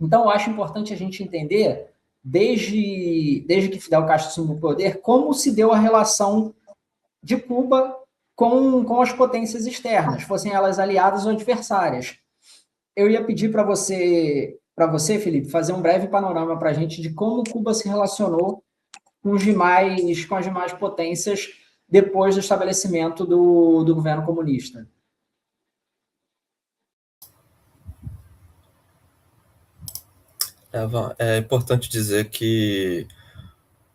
Então, eu acho importante a gente entender, desde que Fidel Castro assumiu o poder, como se deu a relação de Cuba com as potências externas, fossem elas aliadas ou adversárias. Eu ia pedir para você, Felipe, fazer um breve panorama para a gente de como Cuba se relacionou com as demais potências depois do estabelecimento do governo comunista. É importante dizer que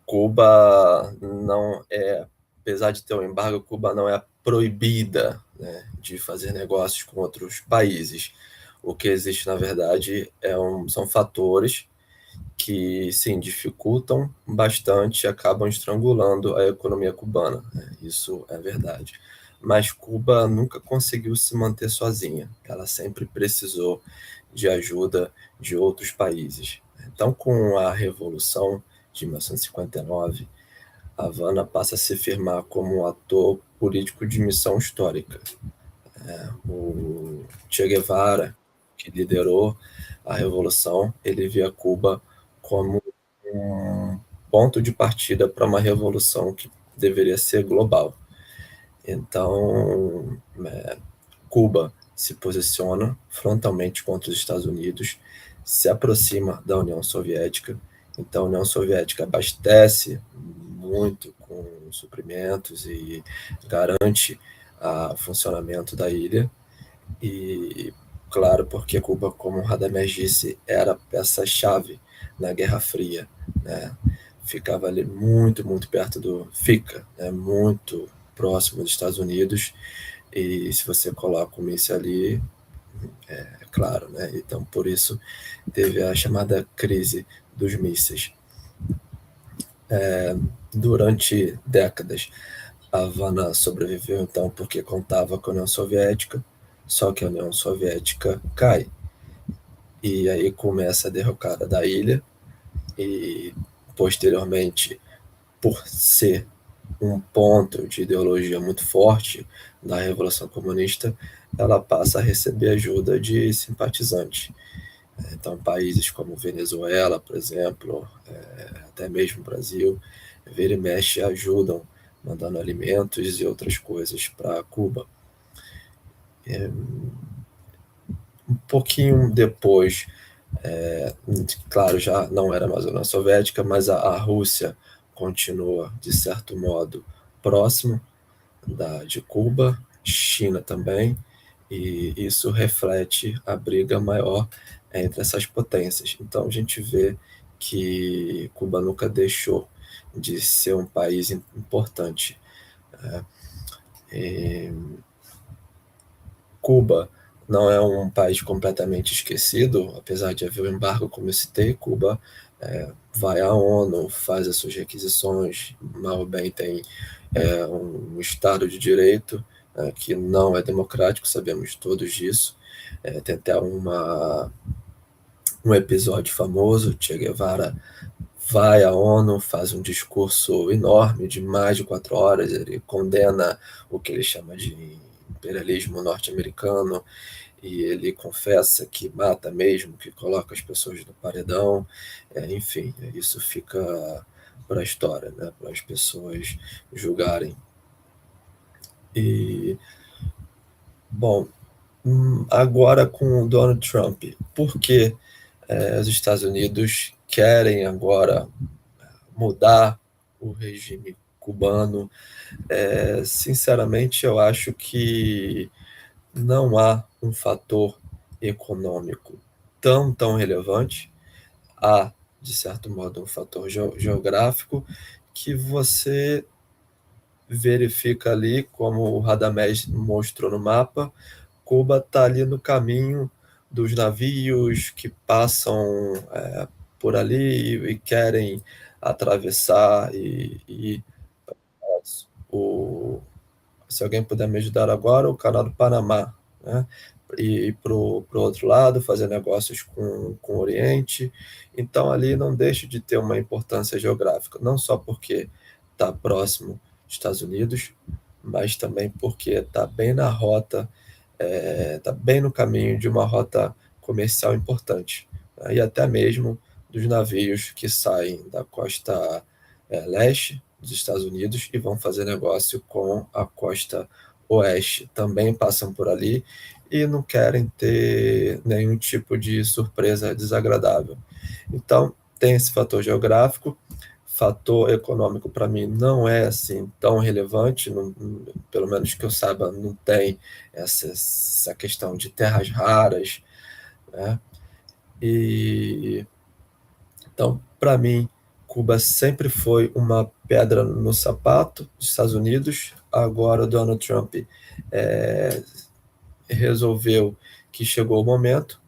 Cuba não é, apesar de ter um embargo, Cuba não é proibida, né, de fazer negócios com outros países. O que existe, na verdade, são fatores que, sim, dificultam bastante e acabam estrangulando a economia cubana, né? Isso é verdade. Mas Cuba nunca conseguiu se manter sozinha. Ela sempre precisou de ajuda de outros países. Então, com a Revolução de 1959, Havana passa a se firmar como um ator político de missão histórica. O Che Guevara, que liderou a Revolução, ele via Cuba como um ponto de partida para uma revolução que deveria ser global. Então, Cuba se posiciona frontalmente contra os Estados Unidos, se aproxima da União Soviética. Então, a União Soviética abastece muito com suprimentos e garante o funcionamento da ilha. E, claro, porque Cuba, como Radamés disse, era peça-chave na Guerra Fria, né? Ficava ali muito, muito perto fica, né? Muito próximo dos Estados Unidos, e se você coloca o míssil ali, é claro, né? Então, por isso, teve a chamada crise dos mísseis. Durante décadas, a Havana sobreviveu, então, porque contava com a União Soviética, só que a União Soviética cai. E aí começa a derrocada da ilha, e posteriormente, por ser um ponto de ideologia muito forte da Revolução Comunista, ela passa a receber ajuda de simpatizantes. Então, países como Venezuela, por exemplo, até mesmo o Brasil, vira e mexe ajudam, mandando alimentos e outras coisas para Cuba. Um pouquinho depois, claro, já não era mais a União Soviética, mas a Rússia continua, de certo modo, próximo de Cuba, China também, e isso reflete a briga maior entre essas potências. Então, a gente vê que Cuba nunca deixou de ser um país importante. Cuba não é um país completamente esquecido, apesar de haver um embargo, como eu citei. Cuba vai à ONU, faz as suas requisições, mal ou bem tem um Estado de Direito, que não é democrático, sabemos todos disso. Tem até um episódio famoso: Che Guevara vai à ONU, faz um discurso enorme de mais de 4 horas, ele condena o que ele chama de imperialismo norte-americano, e ele confessa que mata mesmo, que coloca as pessoas no paredão. Enfim, isso fica para a história, né, para as pessoas julgarem. E, bom, agora com o Donald Trump, por que os Estados Unidos querem agora mudar o regime cubano? Sinceramente, eu acho que não há um fator econômico tão relevante. Há, de certo modo, um fator geográfico que você verifica ali, como o Radamés mostrou no mapa. Cuba está ali no caminho dos navios que passam por ali e querem atravessar e o, se alguém puder me ajudar agora, o canal do Panamá, né? E ir para o outro lado, fazer negócios com o Oriente. Então, ali não deixa de ter uma importância geográfica, não só porque está próximo dos Estados Unidos, mas também porque está bem na rota, está bem no caminho de uma rota comercial importante. e até mesmo dos navios que saem da costa leste dos Estados Unidos e vão fazer negócio com a costa oeste. Também passam por ali e não querem ter nenhum tipo de surpresa desagradável. Então, tem esse fator geográfico. Fator econômico, para mim, não é assim tão relevante, não, pelo menos que eu saiba, não tem essa questão de terras raras, né? E então, para mim, Cuba sempre foi uma pedra no sapato dos Estados Unidos. Agora o Donald Trump resolveu que chegou o momento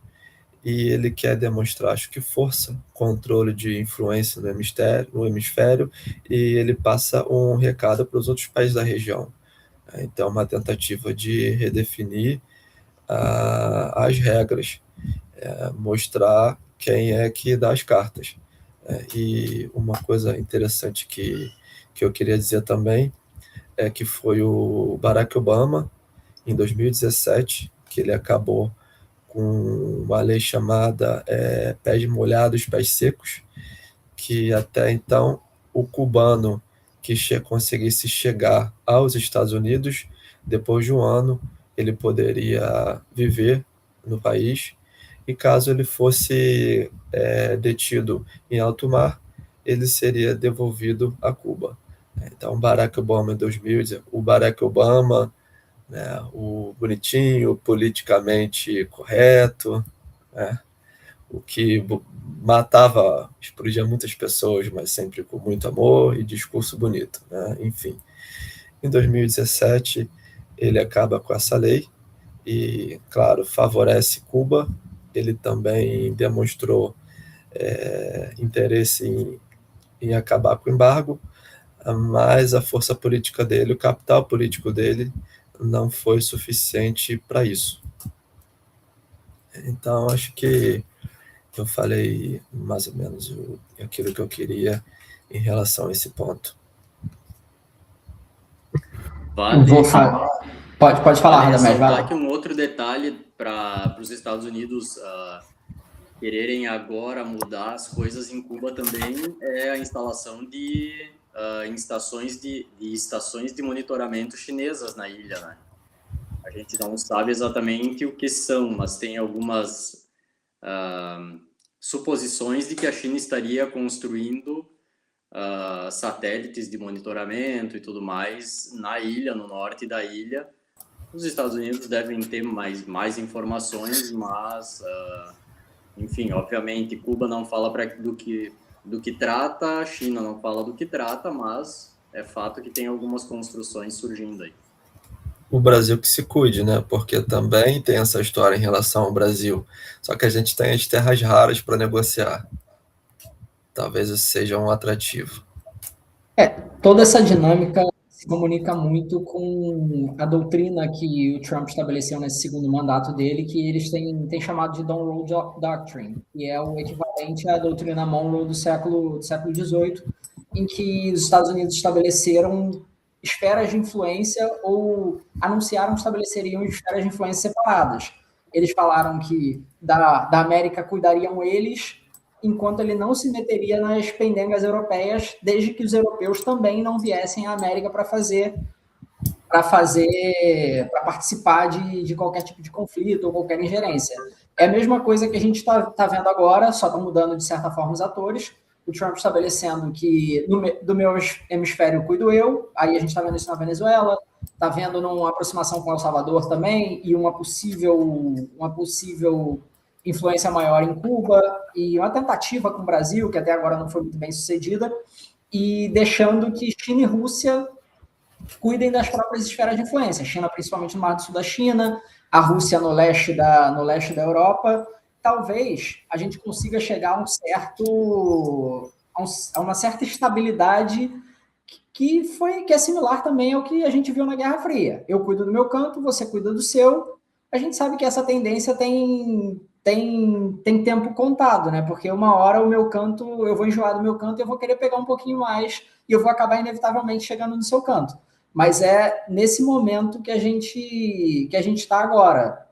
e ele quer demonstrar, acho que força, controle de influência no hemisfério, e ele passa um recado para os outros países da região. Então, uma tentativa de redefinir as regras, mostrar quem é que dá as cartas. E uma coisa interessante que eu queria dizer também é que foi o Barack Obama, em 2017, que ele acabou com uma lei chamada Pés Molhados, Pés Secos, que até então o cubano que conseguisse chegar aos Estados Unidos, depois de um ano, ele poderia viver no país, e caso ele fosse detido em alto mar, ele seria devolvido a Cuba. Então, Barack Obama em 2000, o Barack Obama, né, o bonitinho, politicamente correto, né, o que matava, explodia muitas pessoas, mas sempre com muito amor e discurso bonito, né? Enfim, em 2017 ele acaba com essa lei e, claro, favorece Cuba. Ele também demonstrou interesse em acabar com o embargo, mas a força política dele, o capital político dele, não foi suficiente para isso. Então, acho que eu falei mais ou menos aquilo que eu queria em relação a esse ponto. Vale, pode falar, vale Radamés, vai lá. que um outro detalhe para os Estados Unidos quererem agora mudar as coisas em Cuba também é a instalação de estações de monitoramento chinesas na ilha, né? A gente não sabe exatamente o que são, mas tem algumas suposições de que a China estaria construindo satélites de monitoramento e tudo mais na ilha, no norte da ilha. Os Estados Unidos devem ter mais informações, mas, enfim, obviamente, Cuba não fala do que trata, a China não fala do que trata, mas é fato que tem algumas construções surgindo aí. O Brasil que se cuide, né? Porque também tem essa história em relação ao Brasil. Só que a gente tem as terras raras para negociar. Talvez isso seja um atrativo. Toda essa dinâmica se comunica muito com a doutrina que o Trump estabeleceu nesse segundo mandato dele, que eles têm chamado de Monroe Doctrine, que é o equivalente à doutrina Monroe do século XVIII, em que os Estados Unidos estabeleceram esferas de influência ou anunciaram que estabeleceriam esferas de influência separadas. Eles falaram que da América cuidariam eles, enquanto ele não se meteria nas pendengas europeias, desde que os europeus também não viessem à América para participar de qualquer tipo de conflito ou qualquer ingerência. É a mesma coisa que a gente está vendo agora, só está mudando de certa forma os atores. O Trump estabelecendo que do meu hemisfério cuido eu, aí a gente está vendo isso na Venezuela, está vendo numa aproximação com El Salvador também, e uma possível influência maior em Cuba, e uma tentativa com o Brasil, que até agora não foi muito bem sucedida, e deixando que China e Rússia cuidem das próprias esferas de influência. A China, principalmente no Mar do Sul da China, a Rússia no leste da Europa. Talvez a gente consiga chegar a uma certa estabilidade que é similar também ao que a gente viu na Guerra Fria. Eu cuido do meu canto, você cuida do seu. A gente sabe que essa tendência tem tempo contado, né? Porque uma hora o meu canto, eu vou enjoar do meu canto e eu vou querer pegar um pouquinho mais e eu vou acabar inevitavelmente chegando no seu canto. Mas é nesse momento que a gente está agora.